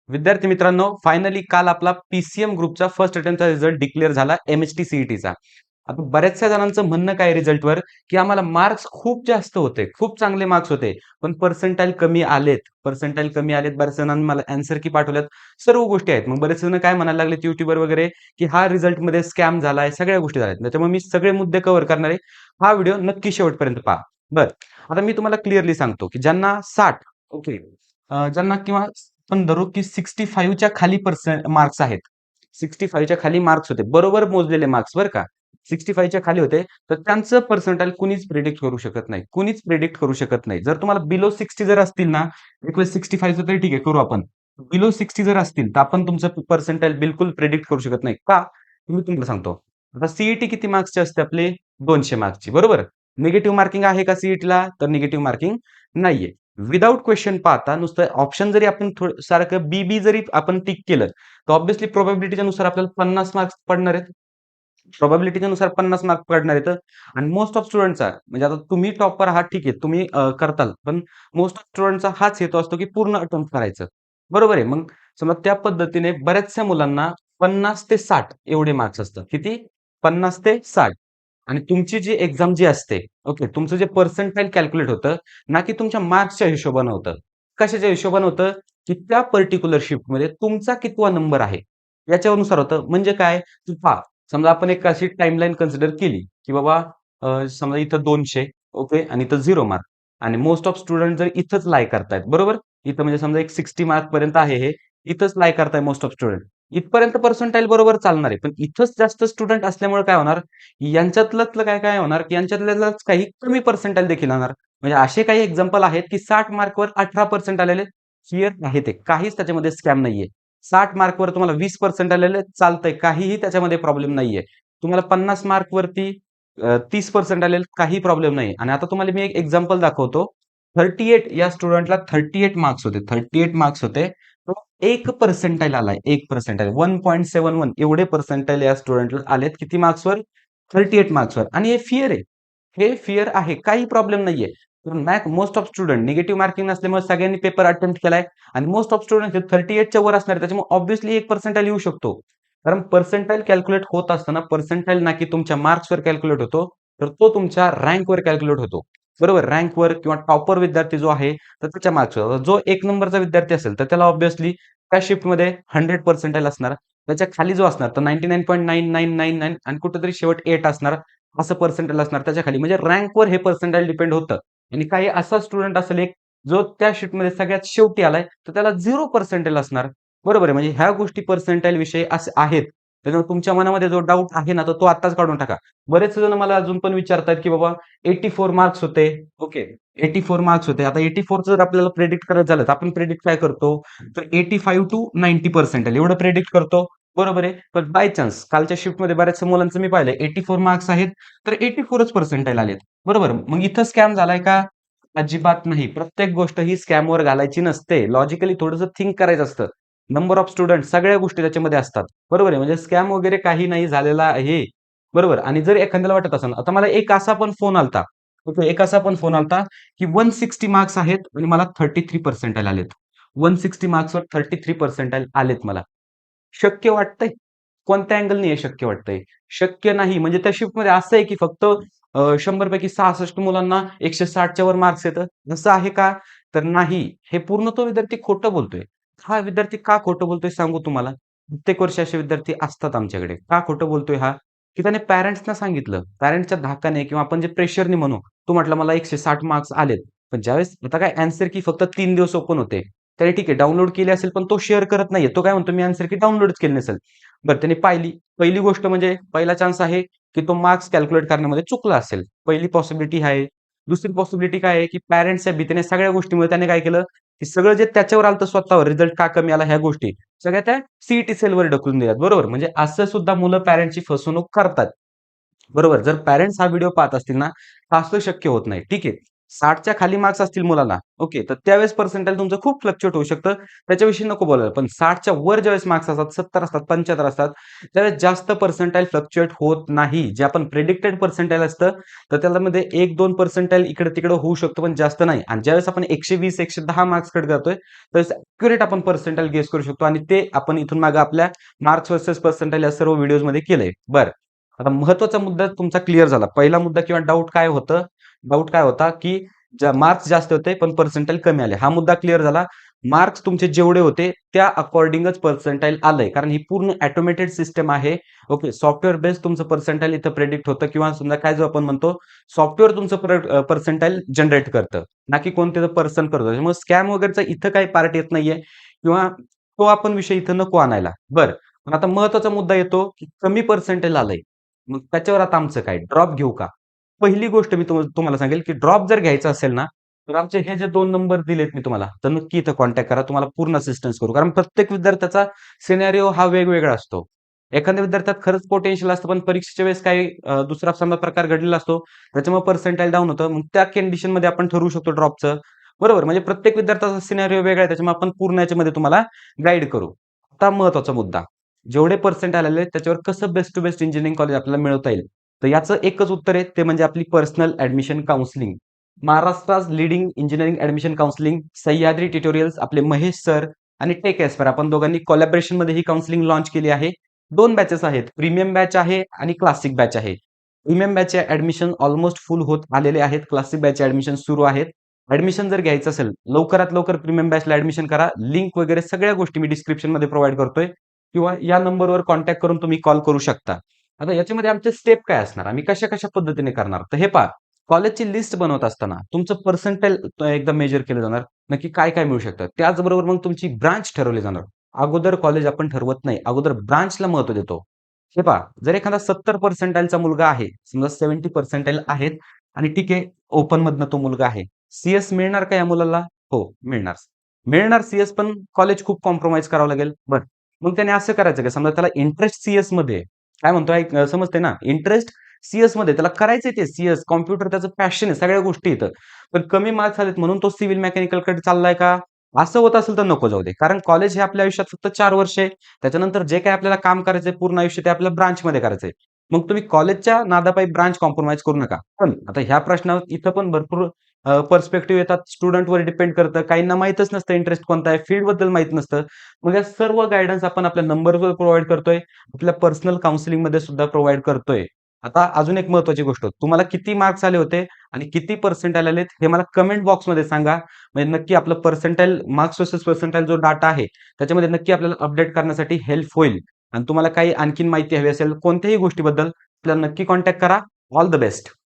विद्यार्थी मित्रांनो, फायनली काल आपला पीसीएम ग्रुपचा फर्स्ट अटेम्प्टचा रिझल्ट डिक्लेअर झाला एमएसटी सीईटीचा. आता बऱ्याचशा जणांचं म्हणणं काय रिझल्टवर, की आम्हाला मार्क्स खूप जास्त होते, खूप चांगले मार्क्स होते, पण पर्सेंटाइल कमी आलेत. पर्सेंटाइल कमी आलेत. बऱ्याच जणांनी मला आन्सर की पाठवल्यात. सर्व गोष्टी आहेत. मग बरेच जण काय म्हणायला लागलेत युट्यूबवर वगैरे, की हा रिझल्टमध्ये स्कॅम झालाय, सगळ्या गोष्टी झाल्यात. त्याच्यामुळे मी सगळे मुद्दे कव्हर करणार आहे. हा व्हिडिओ नक्की शेवटपर्यंत पहा. बरं, आता मी तुम्हाला क्लिअरली सांगतो, की ज्यांना 60 ओके ज्यांना किंवा आपण धरू की 65 च्या खाली मार्क्स आहेत. 65 च्या खाली मार्क्स होते. बरोबर मोजलेले मार्क्स बरं का. 65 च्या खाली होते, तर त्यांचं पर्सेंटाइल कुणीच प्रिडिक्ट करू शकत नाही. कुणीच प्रिडिक्ट करू शकत नाही. जर तुम्हाला बिलो 60 जर असतील ना, एक वेळेस 65 चं तरी ठीक आहे करू आपण. बिलो 60 जर असतील, तर आपण तुमचं पर्सेंटाइल बिलकुल प्रिडिक्ट करू शकत नाही. का? मी तुम्हाला सांगतो. आता सीईटी किती मार्क्सची असते आपली? 200 मार्क्सची बरोबर. निगेटिव्ह मार्किंग आहे का सीईटीला? तर निगेटिव्ह मार्किंग नाहीये. विदाऊट क्वेश्चन पाहता नुसतं ऑप्शन जरी आपण सारखं बी जरी आपण टिक केलं, तर ऑब्व्हियसली प्रोबॅबिलिटीच्या नुसार आपल्याला 50 मार्क्स पडणार आहेत. प्रोबॅबिलिटीच्या नुसार 50 मार्क पडणार आहेत आणि मोस्ट ऑफ स्टुडंटचा म्हणजे आता तुम्ही टॉपर आहात ठीक आहे, तुम्ही करताल. पण मोस्ट ऑफ स्टुडंटचा हाच हेतू असतो, की पूर्ण अटेम्प्ट करायचं. बरोबर आहे. मग समजा त्या पद्धतीने बऱ्याचशा मुलांना 50 ते 60 एवढे मार्क्स असतात. किती? 50 ते 60 आणि तुमची जी एक्झाम जी असते, ओके, तुमचं जे पर्सेंटाइल कॅल्क्युलेट होतं, ना की तुमच्या मार्क्सच्या हिशोबानं होतं. कशाच्या हिशोबानं होतं? की त्या पर्टिक्युलर शिफ्टमध्ये तुमचा कितवा नंबर आहे, याच्यानुसार होतं. म्हणजे काय? पहा, समजा आपण एक अशी टाइमलाईन कन्सिडर केली, की बाबा समजा इथं 200 ओके आणि इथं 0 मार्क आणि मोस्ट ऑफ स्टुडंट जर इथंच लाय करतायत, बरोबर? इथं म्हणजे समजा एक 60 मार्क पर्यंत आहे हे, इथंच लाय करताय मोस्ट ऑफ स्टुडंट. इथपर्यंत पर्सेंटाइल बरोबर चालणार आहे. पण इथंच जास्त स्टुडंट असल्यामुळे काय होणार? यांच्यातलं काय काय होणार, की यांच्यातल्याच काही कमी पर्सेंटाइल देखील येणार. म्हणजे असे काही एक्झाम्पल आहेत, की 60 मार्कवर 18% आलेले क्लिअर आहे ते. काहीच त्याच्यामध्ये स्कॅम नाहीये. 60 मार्कवर तुम्हाला 20% आलेले चालतंय. काहीही त्याच्यामध्ये प्रॉब्लेम नाहीये. तुम्हाला 50 मार्कवरती 30% आलेले काही प्रॉब्लेम नाही. आणि आता तुम्हाला मी एक एक्झाम्पल दाखवतो. 38 या स्टुडंटला 38 मार्क्स होते. 38 मार्क्स होते. तो 1 पर्सेंटाइल आलाय. 1 पर्सेंटाइल 1.71 एवढे पर्सेंटाइल या स्टुडंटला आलेत. किती मार्क्सवर? 38 मार्क्सवर आणि हे फिअर आहे. हे फिअर आहे. काही प्रॉब्लेम नाहीये. Most of student negative marking नसल्यामुळे सगळ्यांनी पेपर अटेम्प्ट केलाय आणि मोस्ट ऑफ स्टुडंट हे 38 च्या वर असणार आहे. त्याच्यामुळे ऑब्व्हियसली 1 पर्सेंटाइल येऊ शकतो. कारण पर्सेंटाइल कॅल्क्युलेट होत असताना पर्सेंटाइल ना की तुमच्या मार्क्सवर कॅल्क्युलेट होतो, तर तो तुमच्या रँकवर कॅल्क्युलेट होतो. बरोबर? रँकवर किंवा टॉपर विद्यार्थी जो आहे, तर त्याच्या मार्क्सवर. जो 1 नंबरचा विद्यार्थी असेल, तर त्याला ऑब्व्हियसली त्या शिफ्टमध्ये 100 पर्सेंटाइल असणार. त्याच्या खाली जो असणार, तर 99.9999 आणि कुठेतरी शेवट 8 असणार. असं पर्सेंटाइल असणार त्याच्या खाली. म्हणजे रँकवर हे पर्सेंटाइल डिपेंड होतं. आणि काही असा स्टुडंट असेल एक, जो त्या शीटमध्ये सगळ्यात शेवटी आलाय, तर त्याला 0 पर्सेंटाइल असणार. बरोबर आहे. म्हणजे ह्या गोष्टी पर्सेंटाइल विषयी असे आहेत. त्याच्यामुळे तुमच्या मनामध्ये जो डाऊट आहे ना, तर तो आत्ताच काढून टाका. बरेच जण मला अजून पण विचारतात, की बाबा 84 मार्क्स होते. ओके. 84 मार्क्स होते. आता 84 जर आपल्याला प्रिडिक्ट करायचं झालं, तर आपण प्रिडिक्ट काय करतो? तर 85 टू 90 पर्सेंटाइल एवढं प्रिडिक्ट करतो. बरोबर आहे. पण बाय चान्स कालच्या शिफ्टमध्ये बऱ्याचशा मुलांचं मी पाहिलंय 84 मार्क्स आहेत, तर 84च पर्सेंटाइल आलेत. बरोबर. मग इथं स्कॅम झालाय का? अजिबात नाही. प्रत्येक गोष्ट ही स्कॅमवर घालायची नसते. लॉजिकली थोडंसं थिंक करायचं असतं. नंबर ऑफ स्टुडंट सगळ्या गोष्टी त्याच्यामध्ये असतात. बरोबर आहे. म्हणजे स्कॅम वगैरे काही नाही झालेला आहे. बरोबर आणि जर एखाद्याला वाटत असेल, आता मला एक असा पण फोन आलता. ओके. एक असा पण फोन आलता, की 160 मार्क्स आहेत आणि मला 33 पर्सेंटाइल आलेत. 160 मार्क्सवर 33 पर्सेंटाइल आलेत मला. शक्य वाटतंय? कोणत्या अँगलने हे शक्य वाटतंय? शक्य नाही. म्हणजे त्या शिफ्टमध्ये असं आहे, की फक्त 100 पैकी 66 मुलांना 160 च्या वर मार्क्स येतं. असं आहे का? तर नाही. हे पूर्ण तो विद्यार्थी खोटं बोलतोय. हा विद्यार्थी का खोटं बोलतोय सांगू तुम्हाला? प्रत्येक वर्षी असे विद्यार्थी असतात आमच्याकडे. का खोटं बोलतोय हा? की त्याने पॅरेंट्सना सांगितलं. पॅरेंट्सच्या धाकाने किंवा आपण जे प्रेशरनी म्हणू, तो म्हटला मला 160 मार्क्स आलेत. पण ज्यावेळेस आता काय अॅन्सर की फक्त 3 दिवस ओपन होते. तरी ठीक आहे डाउनलोड केली असेल, पण तो शेअर करत नाहीये. तो काय म्हणतो मी अॅन्सर की डाउनलोडच केली नसेल. बरं त्याने पाहिली. पहिली गोष्ट म्हणजे पहिला चान्स आहे, की तो मार्क्स कॅल्क्युलेट करण्यामध्ये चुकला असेल. पहिली पॉसिबिलिटी आहे. दुसरी पॉसिबिलिटी काय आहे, की पॅरेंट्सच्या भीतीने सगळ्या गोष्टीमुळे त्याने काय केलं, की सगळं जे त्याच्यावर आलं स्वतःवर रिझल्ट का कमी आला ह्या गोष्टी सगळ्या त्या सीईटी सेलवर ढकलून दिल्यात. बरोबर. म्हणजे असं सुद्धा मुलं पॅरेंट्सची फसवणूक करतात. बरोबर. जर पॅरेंट्स हा व्हिडिओ पाहत असतील ना, तर असं शक्य होत नाही. ठीक आहे. 60च्या खाली मार्क्स असतील मुलाला, ओके, तर त्यावेळेस पर्सेंटाइल तुमचं खूप फ्लक्च्युएट होऊ शकतं. त्याच्याविषयी नको बोलायला. पण 60च्या वर ज्यावेळेस मार्क्स असतात, 70 असतात, 75 असतात, त्यावेळेस जास्त पर्सेंटाइल फ्लक्च्युएट होत नाही. जे आपण प्रिडिक्टेड पर्सेंटाइल असतं, तर त्यामध्ये 1-2 पर्सेंटाइल इकडे-तिकडे होऊ शकतो, पण जास्त नाही. आणि ज्यावेळेस आपण 120, 110 मार्क्सकडे जातोय, त्यावेळेस ॲक्युरेट आपण पर्सेंटाइल गेस करू शकतो आणि ते आपण इथून मागे आपल्या मार्क्स व्हर्सेस पर्सेंटाइल या सर्व व्हिडिओजमध्ये केलंय. बरं. आता महत्त्वाचा मुद्दा तुमचा क्लिअर झाला. पहिला मुद्दा किंवा डाऊट काय होता, की मार्क्स जास्त होते, पण पर्सेंटाइल कमी आले. हा मुद्दा क्लिअर झाला. मार्क्स तुमचे जेवढे होते, त्या अकॉर्डिंगच पर्सेंटाइल आलंय. कारण ही पूर्ण ऑटोमेटेड सिस्टम आहे. ओके. सॉफ्टवेअर बेस्ड तुमचं पर्सेंटाइल इथं प्रेडिक्ट होतं किंवा समजा काय जो आपण म्हणतो, सॉफ्टवेअर तुमचं पर्सेंटाइल जनरेट करतं, ना की कोण त्याचं पर्सन करतं. त्याच्यामुळे स्कॅम वगैरेचा इथं काही पार्ट येत नाहीये किंवा तो आपण विषय इथं नको आणायला. बरं. पण आता महत्त्वाचा मुद्दा येतो, की कमी पर्सेंटाइल आलंय. मग त्याच्यावर आता आमचं काय? ड्रॉप घेऊ का? पहिली गोष्ट मी तुम्हाला सांगेल, की ड्रॉप जर घ्यायचा असेल ना, तर आमचे हे जे 2 नंबर दिलेत मी तुम्हाला, तर नक्की इथं कॉन्टॅक्ट करा. तुम्हाला पूर्ण असिस्टन्स करू. कारण प्रत्येक विद्यार्थ्याचा सिनेरिओ हा वेगवेगळा असतो. एखाद्या विद्यार्थ्यात खरंच पोटेन्शियल असतं, पण परीक्षेच्या वेळेस काही दुसरा समजा प्रकार घडलेला असतो. त्याच्यामुळे पर्सेंटाइल डाऊन होतं. मग त्या कंडिशनमध्ये आपण ठरवू शकतो ड्रॉपचं. बरोबर. म्हणजे प्रत्येक विद्यार्थ्याचा सिनेरिओ वेगळा आहे. त्याच्यामुळे आपण पूर्ण याच्यामध्ये तुम्हाला गाईड करू. आता महत्त्वाचा मुद्दा. जेवढे पर्सेंटाइल आलेले आहेत, त्याच्यावर कसं best to best engineering college आपल्याला मिळवता येईल. तर याचं एकच उत्तर आहे, ते म्हणजे आपली पर्सनल ॲडमिशन काउन्सिलिंग. महाराष्ट्रास leading engineering admission counselling, Sahyadri tutorials, आपले महेश सर आणि टेक एस्पर आपण दोघांनी कोलॅबोरेशनमध्ये ही काउन्सिलिंग लॉन्च केली आहे. 2 बॅचेस आहेत. प्रीमियम बॅच आहे आणि क्लासिक बॅच आहे. प्रीमियम बॅचचे ॲडमिशन ऑलमोस्ट फुल होत आलेले आहेत. क्लासिक बॅचचे ॲडमिशन सुरू आहेत. ॲडमिशन जर घ्यायचं असेल, लवकरात लवकर प्रीमियम बॅचला ॲडमिशन करा. लिंक वगैरे सगळ्या गोष्टी मी डिस्क्रिप्शनमध्ये प्रोव्हाईड करतोय किंवा या नंबरवर कॉन्टॅक्ट करून तुम्ही कॉल करू शकता. आता याच्यामध्ये आमचे स्टेप काय असणार? आम्ही कशा-कशा पद्धतीने करणार? तर हे पहा, कॉलेजची लिस्ट बनवत असताना तुमचं पर्सेंटाइल एकदा मेजर केलं जाणार. नक्की काय-काय मिळू शकतं. त्याचबरोबर मग तुमची ब्रांच ठरवली जाणार. अगोदर कॉलेज आपण ठरवत नाही. अगोदर ब्रांचला महत्त्व देतो. हे पहा, जर एखादा 70 पर्सेंटाइलचा मुलगा आहे, समजा 70 पर्सेंटाइल आहेत आणि ठीक आहे, ओपनमधनं तो मुलगा आहे. सीएस मिळणार का या मुलाला? हो, मिळणार. मिळणार सीएस पण कॉलेज खूप कॉम्प्रोमाईज करावं लागेल. बरं. मग त्याने असं करायचं का समजा त्याला इंटरेस्ट सीएसमध्ये काय म्हणतो समजते ना, इंटरेस्ट सीएसमध्ये त्याला करायचंय ते सीएस, कॉम्प्युटर त्याचं पॅशन आहे, सगळ्या गोष्टी येतं. पण कमी मार्क्स आलेत म्हणून तो सिव्हिल मेकॅनिकलकडे चाललाय का? असं होत असेल तर नको जाऊ दे. कारण कॉलेज हे आपल्या आयुष्यात फक्त 4 वर्ष आहे. त्याच्यानंतर जे काही आपल्याला काम करायचंय पूर्ण आयुष्य ते आपल्याला ब्रांचमध्ये करायचंय. मग तुम्ही कॉलेजच्या नादापायी ब्रांच कॉम्प्रोमाईज करू नका. पण आता ह्या प्रश्नावर इथं पण भरपूर पर्स्पेक्टिव्ह येतात. स्टुडंटवर डिपेंड करतं. काहींना माहीतच नसतं इंटरेस्ट कोणता आहे, फील्डबद्दल माहीत नसतं. मग या सर्व गाईडन्स आपण आपल्या नंबरवर प्रोव्हाईड करतोय. आपल्या पर्सनल काउन्सिलिंगमध्ये सुद्धा प्रोव्हाईड करतोय. आता अजून एक महत्त्वाची गोष्ट, तुम्हाला किती मार्क्स आले होते आणि किती पर्सेंटाइल आलेत हे मला कमेंट बॉक्समध्ये सांगा. म्हणजे नक्की आपलं पर्सेंटाइल मार्क्स व्हर्सेस पर्सेंटाइल जो डाटा आहे, त्याच्यामध्ये नक्की आपल्याला अपडेट करण्यासाठी हेल्प होईल. आणि तुम्हाला काही आणखीन माहिती हवी असेल कोणत्याही गोष्टीबद्दल, आपल्याला नक्की कॉन्टॅक्ट करा. All the best.